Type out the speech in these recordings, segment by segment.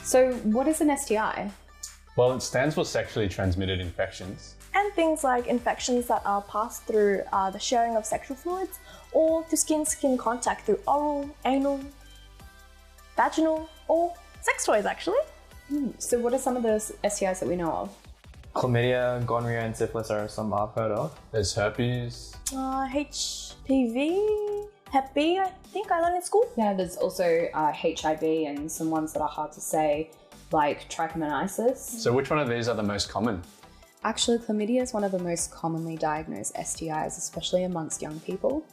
So what is an STI? Well, it stands for sexually transmitted infections. And things like infections that are passed through the sharing of sexual fluids or through skin-to-skin contact through oral, anal, vaginal, or sex toys actually. So what are some of those STIs that we know of? Chlamydia, gonorrhea, and syphilis are some I've heard of. There's herpes. HPV, Hep B, I think I learned in school. Yeah, there's also HIV and some ones that are hard to say, like trichomoniasis. So which one of these are the most common? Actually, chlamydia is one of the most commonly diagnosed STIs, especially amongst young people.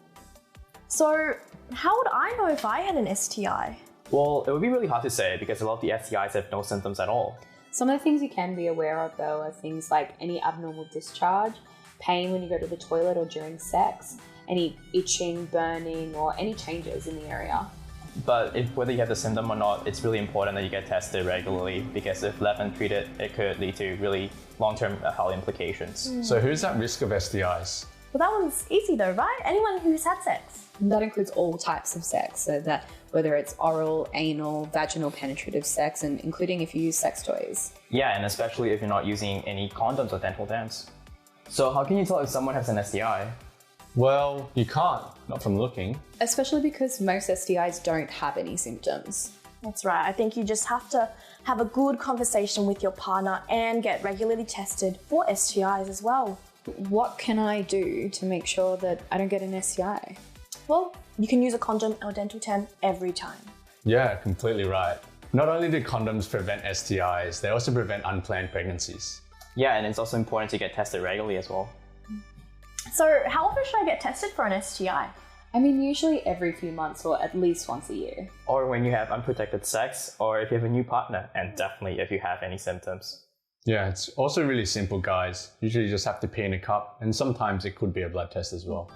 So how would I know if I had an STI? Well, it would be really hard to say because a lot of the STIs have no symptoms at all. Some of the things you can be aware of though are things like any abnormal discharge, pain when you go to the toilet or during sex, any itching, burning, or any changes in the area. But whether you have the symptom or not, it's really important that you get tested regularly because if left untreated, it could lead to really long-term health implications. So who's at risk of STIs? Well, that one's easy though, right? Anyone who's had sex. And that includes all types of sex, so that whether it's oral, anal, vaginal penetrative sex, and including if you use sex toys. Yeah, and especially if you're not using any condoms or dental dams. So how can you tell if someone has an STI? Well, you can't, not from looking. Especially because most STIs don't have any symptoms. That's right. I think you just have to have a good conversation with your partner and get regularly tested for STIs as well. What can I do to make sure that I don't get an STI? Well, you can use a condom or dental dam every time. Yeah, completely right. Not only do condoms prevent STIs, they also prevent unplanned pregnancies. Yeah, and it's also important to get tested regularly as well. So how often should I get tested for an STI? I mean, usually every few months or at least once a year. Or when you have unprotected sex, or if you have a new partner, and definitely if you have any symptoms. Yeah, it's also really simple, guys. Usually you just have to pee in a cup, and sometimes it could be a blood test as well.